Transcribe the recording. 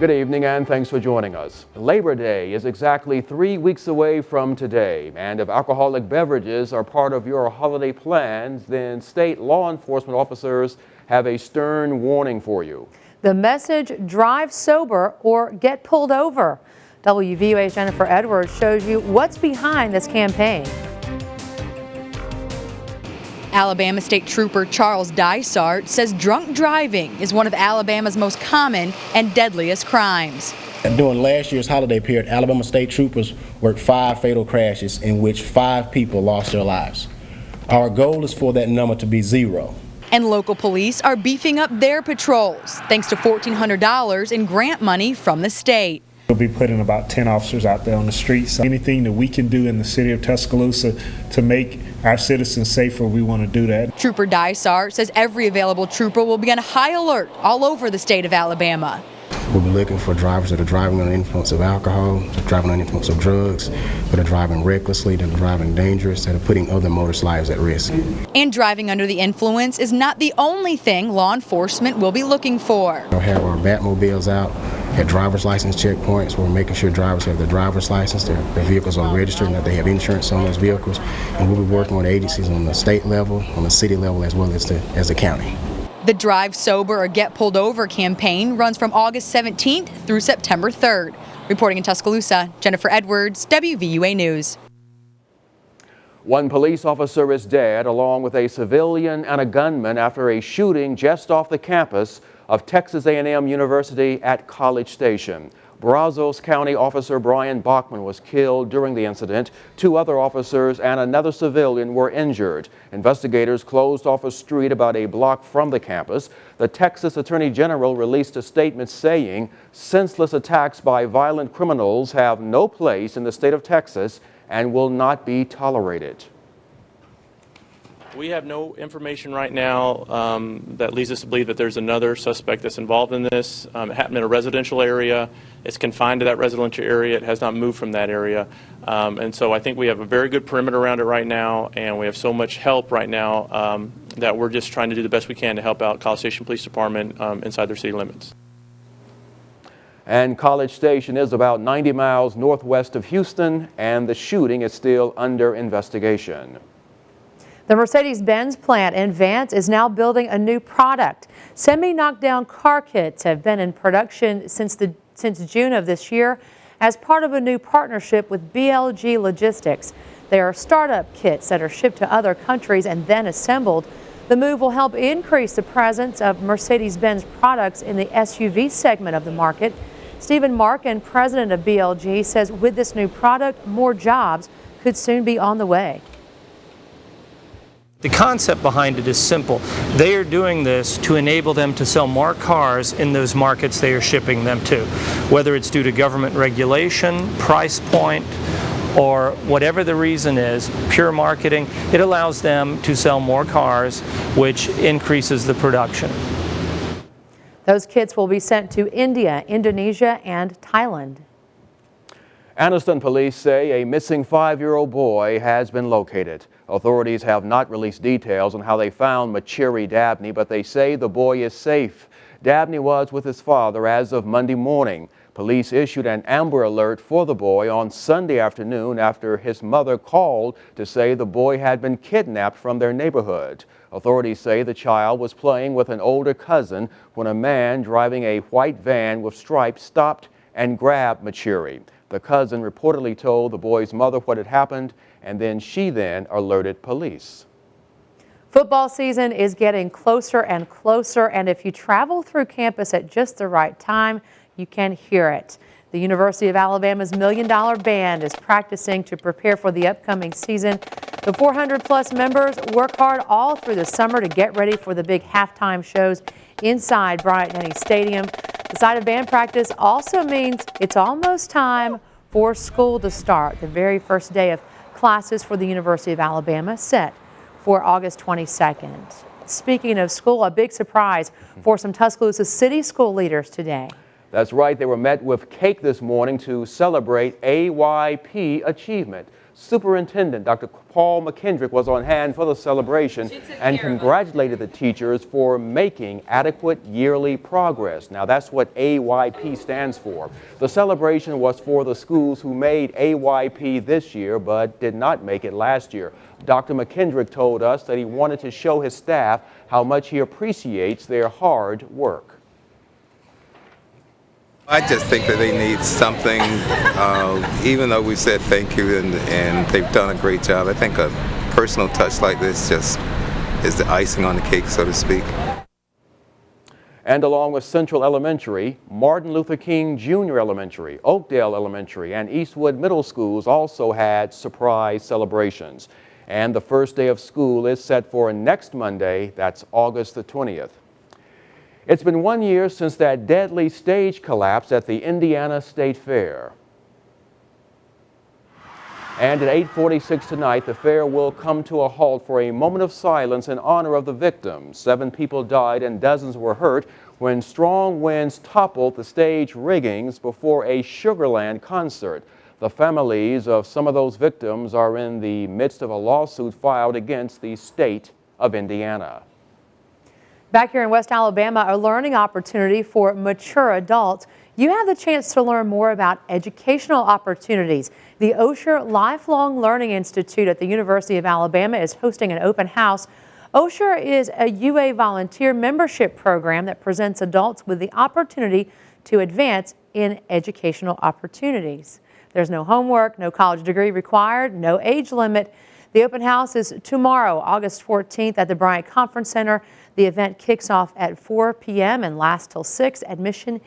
Good evening and thanks for joining us. Labor Day is exactly 3 weeks away from today, and if alcoholic beverages are part of your holiday plans, then state law enforcement officers have a stern warning for you. The message: drive sober or get pulled over. WVUA's Jennifer Edwards shows you what's behind this campaign. Alabama State Trooper Charles Dysart says drunk driving is one of Alabama's most common and deadliest crimes. During last year's holiday period, Alabama State Troopers worked 5 fatal crashes in which 5 people lost their lives. Our goal is for that number to be 0. And local police are beefing up their patrols thanks to $1,400 in grant money from the state. We'll be putting about 10 officers out there on the streets. Anything that we can do in the city of Tuscaloosa to make our citizens safer, we want to do that. Trooper Dysart says every available trooper will be on high alert all over the state of Alabama. We'll be looking for drivers that are driving under the influence of alcohol, that are driving under the influence of drugs, that are driving recklessly, that are driving dangerous, that are putting other motorists' lives at risk. And driving under the influence is not the only thing law enforcement will be looking for. We'll have our Batmobiles out at driver's license checkpoints. We're making sure drivers have their driver's license, their vehicles are registered, and that they have insurance on those vehicles. And we'll be working with agencies on the state level, on the city level, as well as the county. The Drive Sober or Get Pulled Over campaign runs from August 17th through September 3rd. Reporting in Tuscaloosa, Jennifer Edwards, WVUA News. One police officer is dead, along with a civilian and a gunman, after a shooting just off the campus of Texas A&M University at College Station. Brazos County Officer Brian Bachman was killed during the incident. 2 other officers and another civilian were injured. Investigators closed off a street about a block from the campus. The Texas Attorney General released a statement saying senseless attacks by violent criminals have no place in the state of Texas and will not be tolerated. We have no information right now that leads us to believe that there's another suspect that's involved in this. It happened in a residential area. It's confined to that residential area. It has not moved from that area. And so I think we have a very good perimeter around it right now, and we have so much help right now that we're just trying to do the best we can to help out College Station Police Department inside their city limits. And College Station is about 90 miles northwest of Houston, and the shooting is still under investigation. The Mercedes-Benz plant in Vance is now building a new product. Semi-knockdown car kits have been in production since June of this year as part of a new partnership with BLG Logistics. They are startup kits that are shipped to other countries and then assembled. The move will help increase the presence of Mercedes-Benz products in the SUV segment of the market. Stephen Markin, president of BLG, says with this new product, more jobs could soon be on the way. The concept behind it is simple. They are doing this to enable them to sell more cars in those markets they are shipping them to. Whether it's due to government regulation, price point, or whatever the reason is, pure marketing, it allows them to sell more cars, which increases the production. Those kits will be sent to India, Indonesia, and Thailand. Anniston police say a missing 5-year-old boy has been located. Authorities have not released details on how they found Machiri Dabney, but they say the boy is safe. Dabney was with his father as of Monday morning. Police issued an Amber Alert for the boy on Sunday afternoon after his mother called to say the boy had been kidnapped from their neighborhood. Authorities say the child was playing with an older cousin when a man driving a white van with stripes stopped and grabbed Machiri. The cousin reportedly told the boy's mother what had happened, and then she alerted police. Football season is getting closer and closer, and if you travel through campus at just the right time, you can hear it. The University of Alabama's $1 Million Band is practicing to prepare for the upcoming season. The 400-plus members work hard all through the summer to get ready for the big halftime shows inside Bryant-Denny Stadium. The side of band practice also means it's almost time for school to start. The very first day of classes for the University of Alabama set for August 22nd. Speaking of school, a big surprise for some Tuscaloosa City school leaders today. That's right, they were met with cake this morning to celebrate AYP achievement. Superintendent Dr. Paul McKendrick was on hand for the celebration and congratulated the teachers for making adequate yearly progress. Now that's what AYP stands for. The celebration was for the schools who made AYP this year but did not make it last year. Dr. McKendrick told us that he wanted to show his staff how much he appreciates their hard work. I just think that they need something, even though we said thank you and they've done a great job. I think a personal touch like this just is the icing on the cake, so to speak. And along with Central Elementary, Martin Luther King Jr. Elementary, Oakdale Elementary, and Eastwood Middle Schools also had surprise celebrations. And the first day of school is set for next Monday, that's August the 20th. It's been 1 year since that deadly stage collapse at the Indiana State Fair. And at 8:46 tonight, the fair will come to a halt for a moment of silence in honor of the victims. 7 people died and dozens were hurt when strong winds toppled the stage riggings before a Sugarland concert. The families of some of those victims are in the midst of a lawsuit filed against the state of Indiana. Back here in West Alabama, a learning opportunity for mature adults. You have the chance to learn more about educational opportunities. The Osher Lifelong Learning Institute at the University of Alabama is hosting an open house. Osher is a UA volunteer membership program that presents adults with the opportunity to advance in educational opportunities. There's no homework, no college degree required, no age limit. The open house is tomorrow, August 14th at the Bryant Conference Center. The event kicks off at 4 p.m. and lasts till 6. Admission